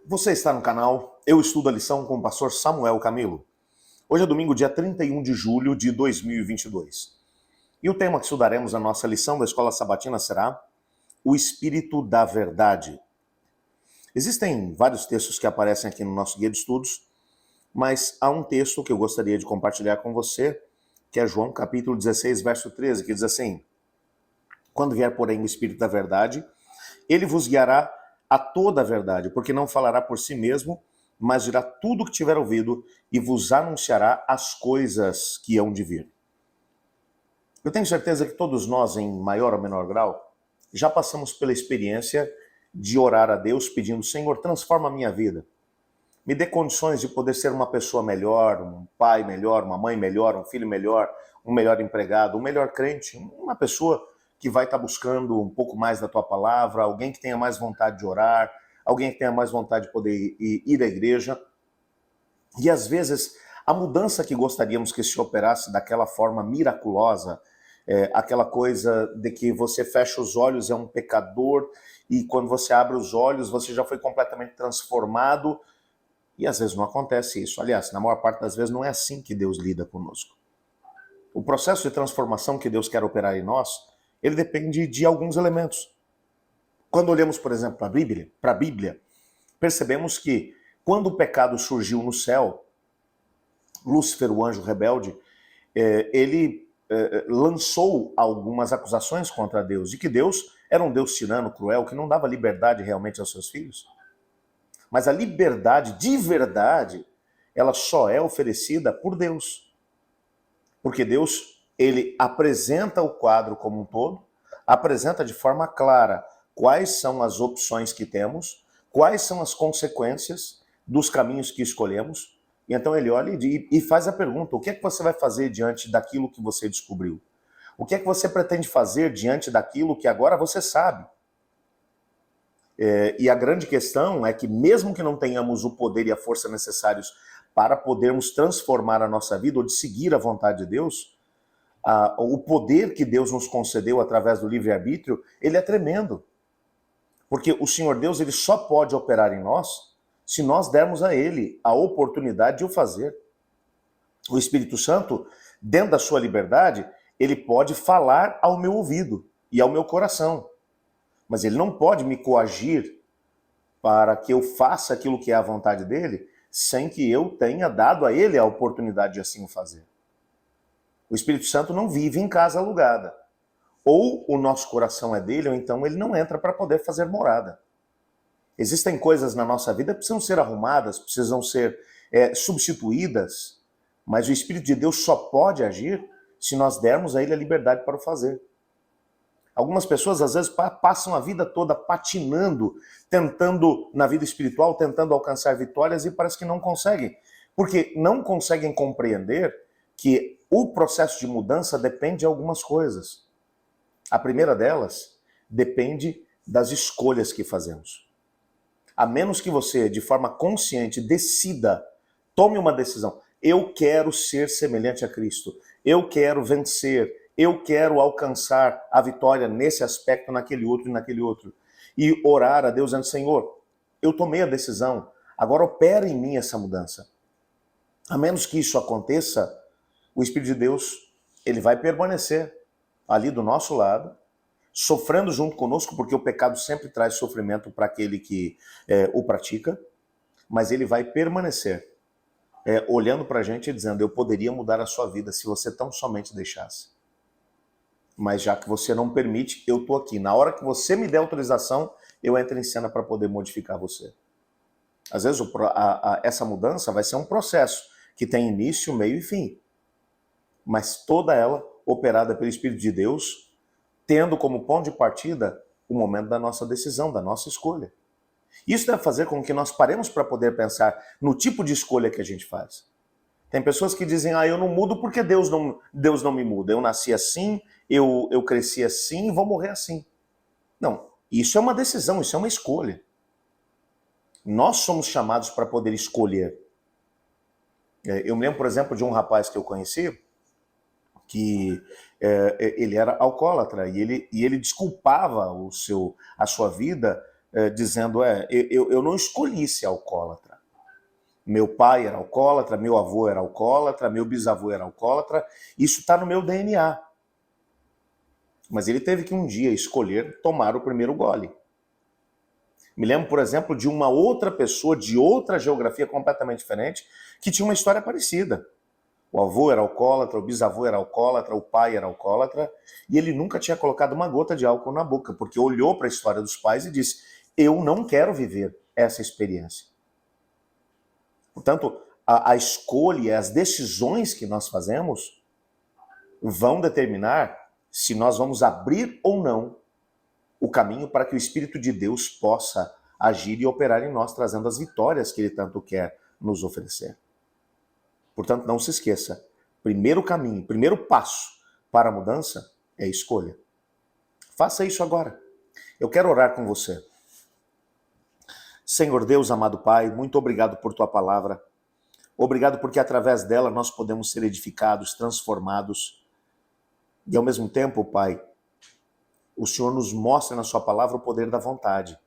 Você está no canal Eu Estudo a Lição com o pastor Samuel Camilo. Hoje é domingo, dia 31 de julho de 2022. E o tema que estudaremos na nossa lição da Escola Sabatina será o Espírito da Verdade. Existem vários textos que aparecem aqui no nosso guia de estudos, mas há um texto que eu gostaria de compartilhar com você, que é João capítulo 16, verso 13, que diz assim: Quando vier, porém, o Espírito da Verdade, ele vos guiará a toda a verdade, porque não falará por si mesmo, mas dirá tudo o que tiver ouvido e vos anunciará as coisas que hão de vir. Eu tenho certeza que todos nós, em maior ou menor grau, já passamos pela experiência de orar a Deus pedindo: Senhor, transforma a minha vida. Me dê condições de poder ser uma pessoa melhor, um pai melhor, uma mãe melhor, um filho melhor, um melhor empregado, um melhor crente, uma pessoa que vai estar buscando um pouco mais da tua palavra, alguém que tenha mais vontade de orar, alguém que tenha mais vontade de poder ir à igreja. E às vezes a mudança que gostaríamos que se operasse daquela forma miraculosa, aquela coisa de que você fecha os olhos, é um pecador, e quando você abre os olhos você já foi completamente transformado. E às vezes não acontece isso. Aliás, na maior parte das vezes não é assim que Deus lida conosco. O processo de transformação que Deus quer operar em nós, ele depende de alguns elementos. Quando olhamos, por exemplo, para a Bíblia, percebemos que quando o pecado surgiu no céu, Lúcifer, o anjo rebelde, ele lançou algumas acusações contra Deus, de que Deus era um Deus tirano, cruel, que não dava liberdade realmente aos seus filhos. Mas a liberdade de verdade, ela só é oferecida por Deus. Porque Deus, ele apresenta o quadro como um todo, apresenta de forma clara quais são as opções que temos, quais são as consequências dos caminhos que escolhemos. E então ele olha e faz a pergunta: o que é que você vai fazer diante daquilo que você descobriu? O que é que você pretende fazer diante daquilo que agora você sabe? E a grande questão é que mesmo que não tenhamos o poder e a força necessários para podermos transformar a nossa vida ou de seguir a vontade de Deus, o poder que Deus nos concedeu através do livre-arbítrio, ele é tremendo. Porque o Senhor Deus, ele só pode operar em nós se nós dermos a ele a oportunidade de o fazer. O Espírito Santo, dentro da sua liberdade, ele pode falar ao meu ouvido e ao meu coração. Mas ele não pode me coagir para que eu faça aquilo que é a vontade dele, sem que eu tenha dado a ele a oportunidade de assim o fazer. O Espírito Santo não vive em casa alugada. Ou o nosso coração é dele, ou então ele não entra para poder fazer morada. Existem coisas na nossa vida que precisam ser arrumadas, precisam ser substituídas, mas o Espírito de Deus só pode agir se nós dermos a ele a liberdade para o fazer. Algumas pessoas, às vezes, passam a vida toda patinando, tentando, na vida espiritual, tentando alcançar vitórias e parece que não conseguem. Porque não conseguem compreender que o processo de mudança depende de algumas coisas. A primeira delas depende das escolhas que fazemos. A menos que você, de forma consciente, decida, tome uma decisão. Eu quero ser semelhante a Cristo. Eu quero vencer. Eu quero alcançar a vitória nesse aspecto, naquele outro e naquele outro. E orar a Deus dizendo: Senhor, eu tomei a decisão, agora opera em mim essa mudança. A menos que isso aconteça, o Espírito de Deus, ele vai permanecer ali do nosso lado, sofrendo junto conosco, porque o pecado sempre traz sofrimento para aquele que o pratica, mas ele vai permanecer olhando para a gente e dizendo: eu poderia mudar a sua vida se você tão somente deixasse. Mas já que você não permite, eu estou aqui. Na hora que você me der autorização, eu entro em cena para poder modificar você. Às vezes essa mudança vai ser um processo que tem início, meio e fim. Mas toda ela operada pelo Espírito de Deus, tendo como ponto de partida o momento da nossa decisão, da nossa escolha. Isso deve fazer com que nós paremos para poder pensar no tipo de escolha que a gente faz. Tem pessoas que dizem: eu não mudo porque Deus não me muda. Eu nasci assim, eu cresci assim e vou morrer assim. Não, isso é uma decisão, isso é uma escolha. Nós somos chamados para poder escolher. Eu me lembro, por exemplo, de um rapaz que eu conheci, que ele era alcoólatra e ele desculpava a sua vida dizendo, eu não escolhi ser alcoólatra. Meu pai era alcoólatra, meu avô era alcoólatra, meu bisavô era alcoólatra, isso está no meu DNA. Mas ele teve que um dia escolher tomar o primeiro gole. Me lembro, por exemplo, de uma outra pessoa de outra geografia completamente diferente que tinha uma história parecida. O avô era alcoólatra, o bisavô era alcoólatra, o pai era alcoólatra, e ele nunca tinha colocado uma gota de álcool na boca, porque olhou para a história dos pais e disse: eu não quero viver essa experiência. Portanto, a escolha, as decisões que nós fazemos vão determinar se nós vamos abrir ou não o caminho para que o Espírito de Deus possa agir e operar em nós, trazendo as vitórias que Ele tanto quer nos oferecer. Portanto, não se esqueça, primeiro caminho, primeiro passo para a mudança é a escolha. Faça isso agora. Eu quero orar com você. Senhor Deus, amado Pai, muito obrigado por Tua palavra. Obrigado porque através dela nós podemos ser edificados, transformados. E ao mesmo tempo, Pai, o Senhor nos mostra na Sua palavra o poder da vontade.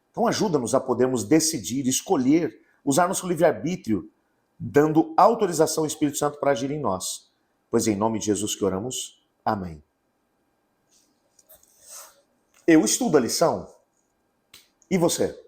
Então ajuda-nos a podermos decidir, escolher, usar nosso livre-arbítrio, dando autorização ao Espírito Santo para agir em nós. Pois em nome de Jesus que oramos. Amém. Eu estudo a lição. E você?